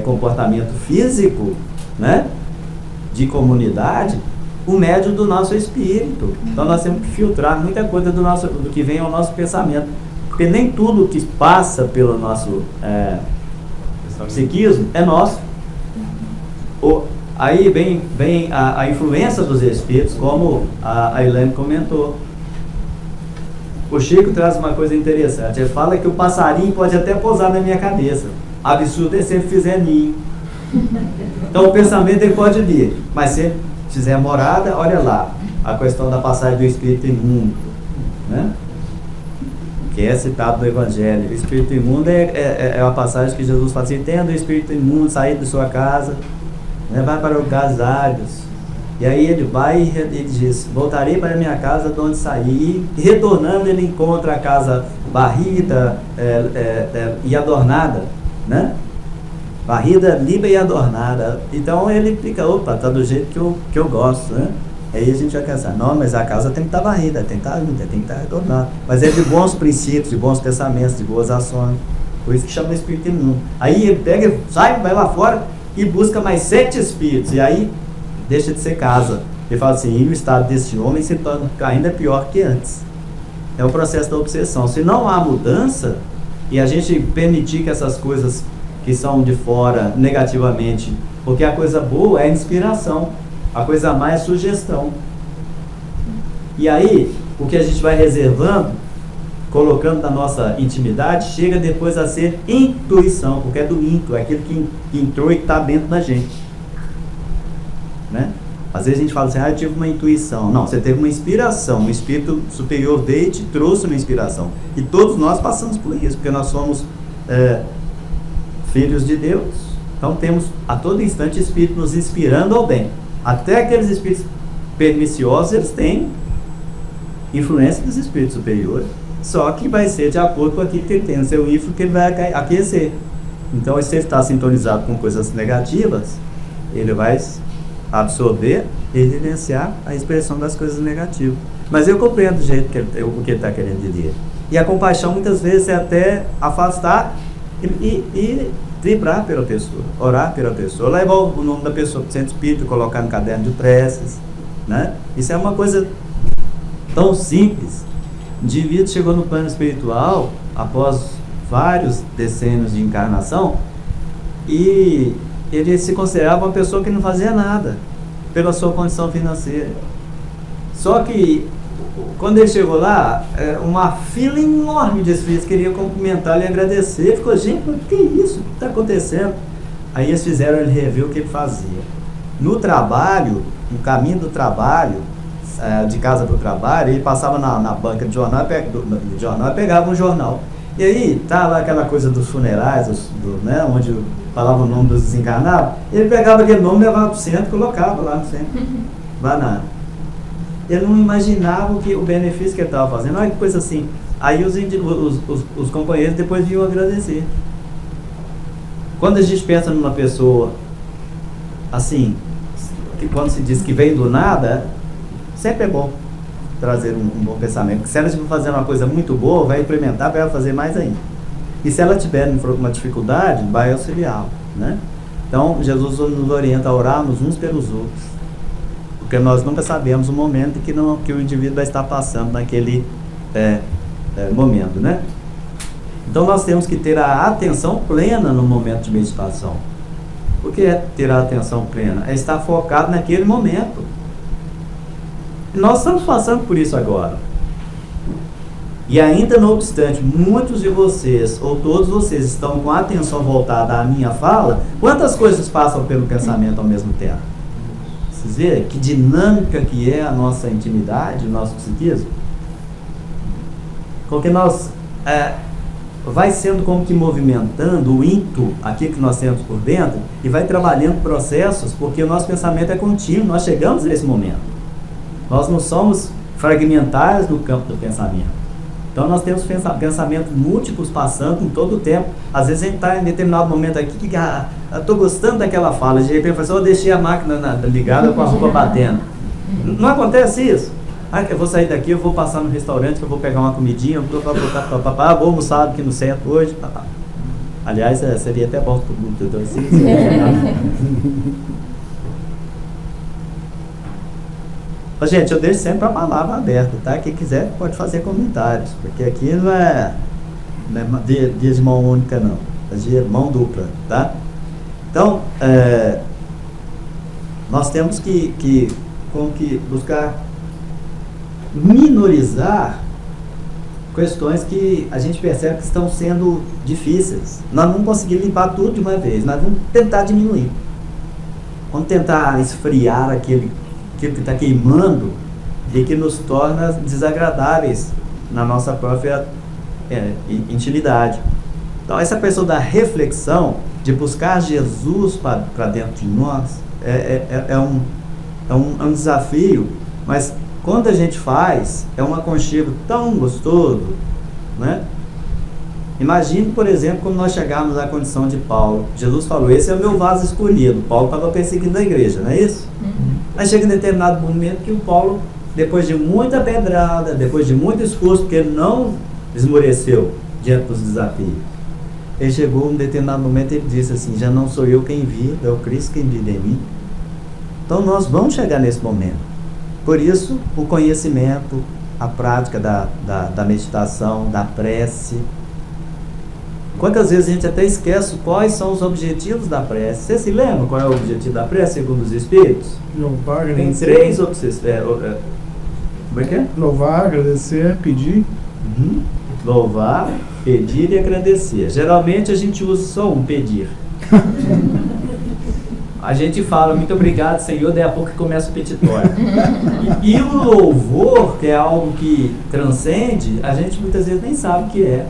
comportamento físico, né, de comunidade, o médium do nosso espírito. Então nós temos que filtrar muita coisa do que vem ao nosso pensamento, porque nem tudo que passa pelo nosso psiquismo é nosso. Aí vem a influência dos espíritos, como a Elaine comentou. O Chico traz uma coisa interessante. Ele fala que o passarinho pode até pousar na minha cabeça. Absurdo é se ele fizer ninho. Então o pensamento ele pode vir, mas se ele fizer morada, olha lá, a questão da passagem do espírito imundo, né? Que é citado no Evangelho. O espírito imundo é a passagem que Jesus fala assim: tendo o espírito imundo sair de sua casa, né, vai para lugares áridos. E aí ele vai e ele diz: voltarei para minha casa de onde saí. E retornando ele encontra a casa varrida e adornada, né? Varrida, limpa e adornada. Então ele fica, opa, tá do jeito que eu gosto, né? Aí a gente vai pensar, não, mas a casa tem que estar varrida, tem que estar limpa, tem que estar adornada. Mas é de bons princípios, de bons pensamentos, de boas ações. Por isso que chama o espírito imundo. Aí ele pega, sai, vai lá fora e busca mais 7 espíritos. E aí deixa de ser casa. Ele fala assim: e o estado desse homem se torna ainda pior que antes. É o processo da obsessão. Se não há mudança, e a gente permitir que essas coisas que são de fora negativamente, porque a coisa boa é inspiração, a coisa má é sugestão. E aí, o que a gente vai reservando, colocando na nossa intimidade, chega depois a ser intuição, porque é do into, é aquilo que entrou e está dentro da gente, né? Às vezes a gente fala assim: eu tive uma intuição. Não, você teve uma inspiração, um espírito superior veio e te trouxe uma inspiração. E todos nós passamos por isso, porque nós somos filhos de Deus. Então temos a todo instante espírito nos inspirando ao bem. Até aqueles espíritos perniciosos, eles têm influência dos espíritos superiores, só que vai ser de acordo com aquilo que ele tem no seu ínfimo, que ele vai aquecer. Então, se ele está sintonizado com coisas negativas, ele vai absorver e evidenciar a expressão das coisas negativas. Mas eu compreendo o jeito o que ele está querendo dizer. E a compaixão muitas vezes é até afastar e vibrar pela pessoa, orar pela pessoa, levar o nome da pessoa para o centro espírita, colocar no caderno de preces, né? Isso é uma coisa tão simples. O indivíduo chegou no plano espiritual após vários decênios de encarnação e ele se considerava uma pessoa que não fazia nada pela sua condição financeira. Só que quando ele chegou lá, uma fila enorme de espíritos queria cumprimentá-lo e agradecer. Ficou: gente, mas que isso? O que está acontecendo? Aí eles fizeram ele rever o que ele fazia. No trabalho, no caminho do trabalho, de casa para o trabalho, ele passava na banca de jornal e pegava um jornal. E aí, tá lá aquela coisa dos funerais, né, onde falava o nome dos desencarnados. Ele pegava aquele nome, levava para o centro e colocava lá no centro. Banana. Ele não imaginava o benefício que ele estava fazendo. Olha que coisa assim. Aí os companheiros depois vinham agradecer. Quando a gente pensa numa pessoa assim, que quando se diz que veio do nada, sempre é bom trazer um bom pensamento. Se ela estiver fazendo uma coisa muito boa, vai implementar, vai fazer mais ainda. E se ela tiver uma dificuldade, vai auxiliá-la, né? Então, Jesus nos orienta a orarmos uns pelos outros. porque nós nunca sabemos o momento que o indivíduo vai estar passando naquele momento, né? Então nós temos que ter a atenção plena no momento de meditação. O que é ter a atenção plena? É estar focado naquele momento. Nós estamos passando por isso agora. E ainda não obstante, muitos de vocês, ou todos vocês, estão com a atenção voltada à minha fala, quantas coisas passam pelo pensamento ao mesmo tempo? Vocês verem que dinâmica que é a nossa intimidade, o nosso psiquismo? Porque nós vai sendo como que movimentando o ímpeto aqui que nós temos por dentro e vai trabalhando processos, porque o nosso pensamento é contínuo, nós chegamos nesse momento. Nós não somos fragmentários no campo do pensamento. Então nós temos pensamentos múltiplos passando em todo o tempo. Às vezes a gente está em determinado momento aqui que estou gostando daquela fala, de repente eu deixei a máquina ligada com a roupa batendo. Não acontece isso? Eu vou sair daqui, eu vou passar no restaurante, eu vou pegar uma comidinha, eu vou almoçar aqui no centro hoje. Aliás, seria até bom para o mundo. Então, assim, gente, eu deixo sempre a palavra aberta, tá? Quem quiser pode fazer comentários, porque aqui não é dia de mão única, não. É dia de mão dupla, tá? Então, nós temos que buscar minorizar questões que a gente percebe que estão sendo difíceis. Nós não conseguimos limpar tudo de uma vez, nós vamos tentar diminuir. Vamos tentar esfriar aquilo que está queimando e que nos torna desagradáveis na nossa própria intimidade. Então, essa questão da reflexão, de buscar Jesus para dentro de nós, é um desafio, mas quando a gente faz, é um aconchego tão gostoso, né? Imagine, por exemplo, quando nós chegarmos à condição de Paulo. Jesus falou, esse é o meu vaso escolhido. Paulo estava perseguindo a igreja, não é isso? Aí chega um determinado momento que o Paulo, depois de muita pedrada, depois de muito esforço, porque ele não esmoreceu diante dos desafios, ele chegou a um determinado momento e ele disse assim, já não sou eu quem vive, é o Cristo quem vive em mim. Então nós vamos chegar nesse momento. Por isso, o conhecimento, a prática da meditação, da prece. Quantas vezes a gente até esquece quais são os objetivos da prece? Você se lembra qual é o objetivo da prece, segundo os Espíritos? Louvar, Tem agradecer. 3 objetivos. Como é que é? Louvar, agradecer, pedir. Louvar, pedir e agradecer. Geralmente a gente usa só um, pedir. A gente fala, muito obrigado, Senhor, daí a pouco começa o petitório. E o louvor, que é algo que transcende, a gente muitas vezes nem sabe o que é.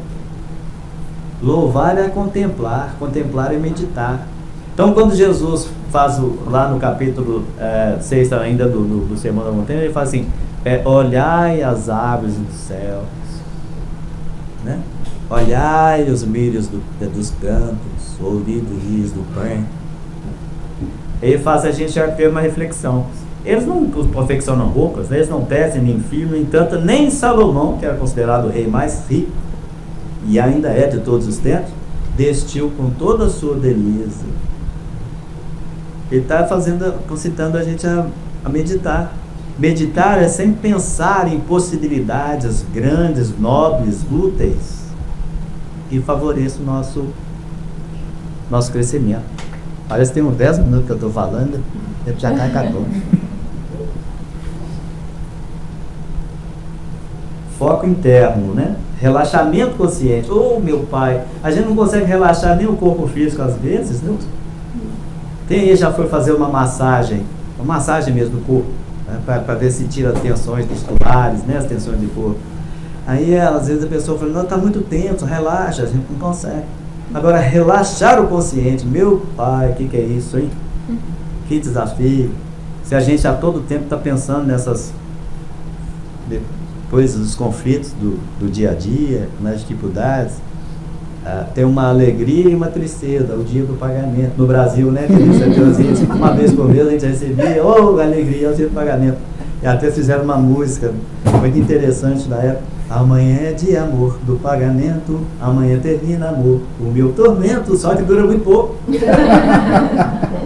Louvar é contemplar, contemplar é meditar. Então, quando Jesus faz lá no capítulo 6 ainda do Sermão da Montanha, ele fala assim, olhai as árvores dos céus, né? Olhai os milhos dos campos, ouvi do rios do pão. Ele faz a gente ter uma reflexão. Eles não confeccionam roupas, eles não tecem nem fiam, no entanto, nem Salomão, que era considerado o rei mais rico, e ainda é de todos os tempos, vestiu com toda a sua beleza. Ele está concitando a gente a meditar. Meditar é sempre pensar em possibilidades grandes, nobres, úteis, que favoreçam o nosso crescimento. Parece que tem uns 10 minutos que eu estou falando, já cai 14. Foco interno, né? Relaxamento consciente. Meu pai, a gente não consegue relaxar nem o corpo físico às vezes, não? Quem aí já foi fazer uma massagem mesmo do corpo, né? Para ver se tira as tensões musculares, né? As tensões do corpo. Aí às vezes a pessoa fala, não, está muito tenso, relaxa, a gente não consegue. Agora, relaxar o consciente, meu pai, o que é isso, hein? Que desafio. Se a gente a todo tempo está pensando nessas coisas, os conflitos do dia a dia, nas dificuldades, tem uma alegria e uma tristeza, o dia do pagamento. No Brasil, né? Uma vez por mês a gente recebia, alegria, o dia do pagamento. E até fizeram uma música muito interessante da época. Amanhã é de amor, do pagamento, amanhã termina amor, o meu tormento, só que dura muito pouco.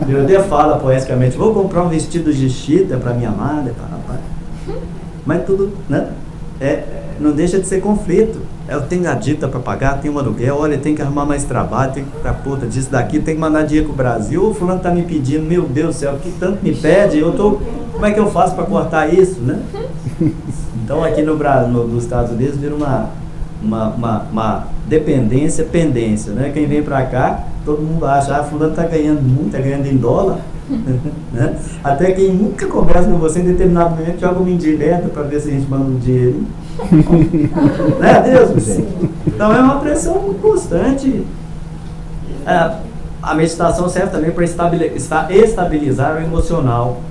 Eu até falo poeticamente, vou comprar um vestido de chita para minha amada, mas tudo, né? Não deixa de ser conflito. Eu tenho a dívida para pagar, tenho um aluguel, olha, tem que arrumar mais trabalho, tem que ficar puta disso daqui, tem que mandar dinheiro pro Brasil, o fulano tá me pedindo, meu Deus do céu, que tanto me pede, como é que eu faço para cortar isso, né? Então aqui no Brasil, nos Estados Unidos, vira uma dependência, pendência, né? Quem vem para cá, todo mundo acha, fulano tá ganhando muito, tá ganhando em dólar, né? Até quem nunca conversa com você em determinado momento joga uma indireta para ver se a gente manda um dinheiro. Não é Deus, gente? Então é uma pressão constante. A meditação serve também para estabilizar o emocional.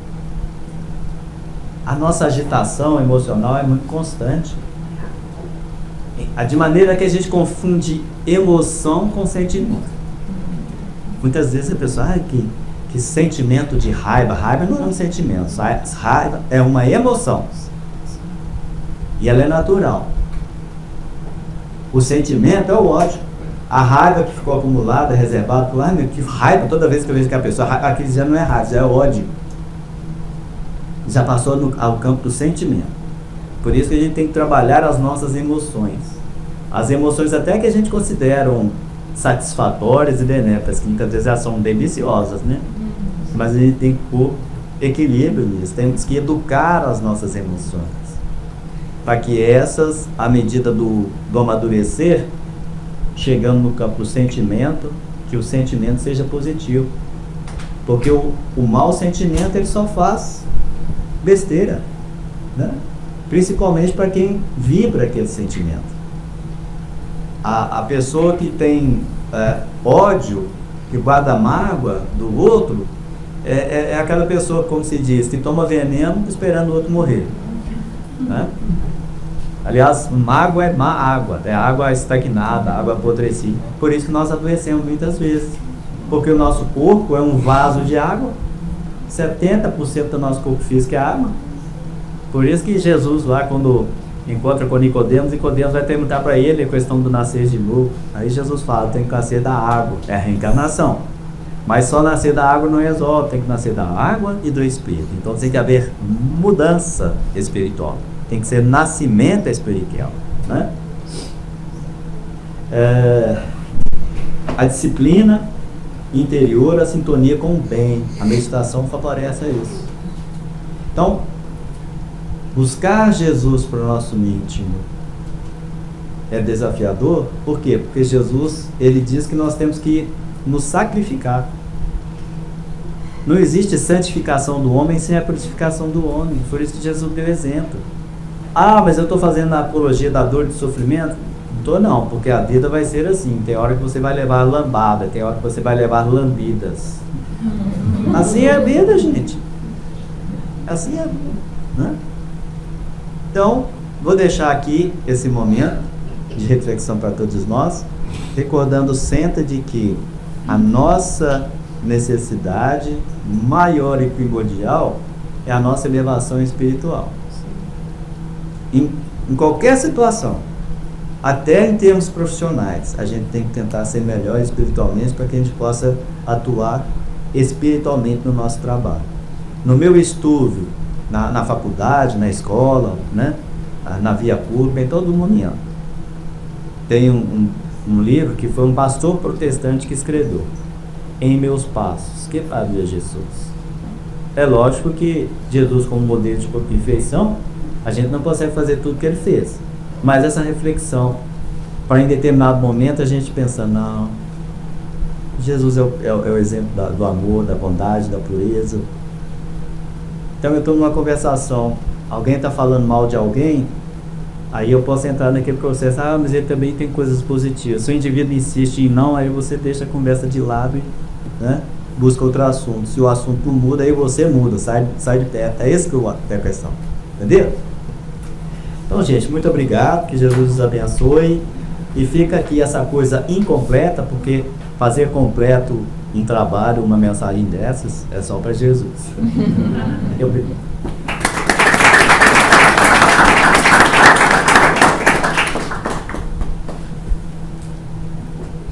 A nossa agitação emocional é muito constante. De maneira que a gente confunde emoção com sentimento. Muitas vezes a pessoa, que sentimento de raiva. Raiva não é um sentimento. Raiva é uma emoção. E ela é natural. O sentimento é o ódio. A raiva que ficou acumulada, reservada, que raiva toda vez que eu vejo que a pessoa, aquilo já não é raiva, já é ódio. Já passou ao campo do sentimento. Por isso que a gente tem que trabalhar as nossas emoções. As emoções até que a gente considera satisfatórias e benéficas, que muitas vezes elas são deliciosas, né? Mas a gente tem que pôr equilíbrio nisso, temos que educar as nossas emoções, para que essas, à medida do amadurecer, chegando no campo do sentimento, que o sentimento seja positivo. Porque o mau sentimento, ele só faz besteira, né? Principalmente para quem vibra aquele sentimento. A pessoa que tem ódio, que guarda mágoa do outro, é aquela pessoa, como se diz, que toma veneno esperando o outro morrer, né? Aliás, mágoa é má água, é água estagnada, água apodrecida. Por isso que nós adoecemos muitas vezes. Porque o nosso corpo é um vaso de água, 70% do nosso corpo físico é água. Por isso que Jesus lá, quando encontra com Nicodemos vai perguntar para ele a questão do nascer de novo. Aí Jesus fala, tem que nascer da água, é a reencarnação. Mas só nascer da água não resolve, tem que nascer da água e do Espírito. Então tem que haver mudança espiritual. Tem que ser nascimento espiritual, né? A disciplina interior, a sintonia com o bem. A meditação favorece isso. Então, buscar Jesus para o nosso íntimo é desafiador. Por quê? Porque Jesus, ele diz que nós temos que nos sacrificar. Não existe santificação do homem sem a purificação do homem. Por isso que Jesus deu exemplo. Mas eu estou fazendo a apologia da dor e do sofrimento? Não estou não, porque a vida vai ser assim. Tem hora que você vai levar lambada, tem hora que você vai levar lambidas. Assim é a vida, gente. Assim é a vida, né? Então, vou deixar aqui esse momento de reflexão para todos nós, recordando sempre de que a nossa necessidade maior e primordial é a nossa elevação espiritual. Em qualquer situação, até em termos profissionais, a gente tem que tentar ser melhor espiritualmente para que a gente possa atuar espiritualmente no nosso trabalho. No meu estudo, na faculdade, na escola, né? Na via pública, em todo mundo. Tem um livro que foi um pastor protestante que escreveu, Em Meus Passos, que fazia Jesus. É lógico que Jesus, como modelo de perfeição, a gente não consegue fazer tudo que ele fez, mas essa reflexão, para em determinado momento a gente pensar, não, Jesus é o exemplo do amor, da bondade, da pureza. Então eu estou numa conversação, alguém está falando mal de alguém, aí eu posso entrar naquele processo, mas ele também tem coisas positivas. Se o indivíduo insiste em não, aí você deixa a conversa de lado e, né, busca outro assunto. Se o assunto não muda, aí você muda, sai de perto. É esse que é a questão, entendeu? Então, gente, muito obrigado, que Jesus os abençoe. E fica aqui essa coisa incompleta, porque fazer completo em trabalho uma mensagem dessas é só para Jesus. Eu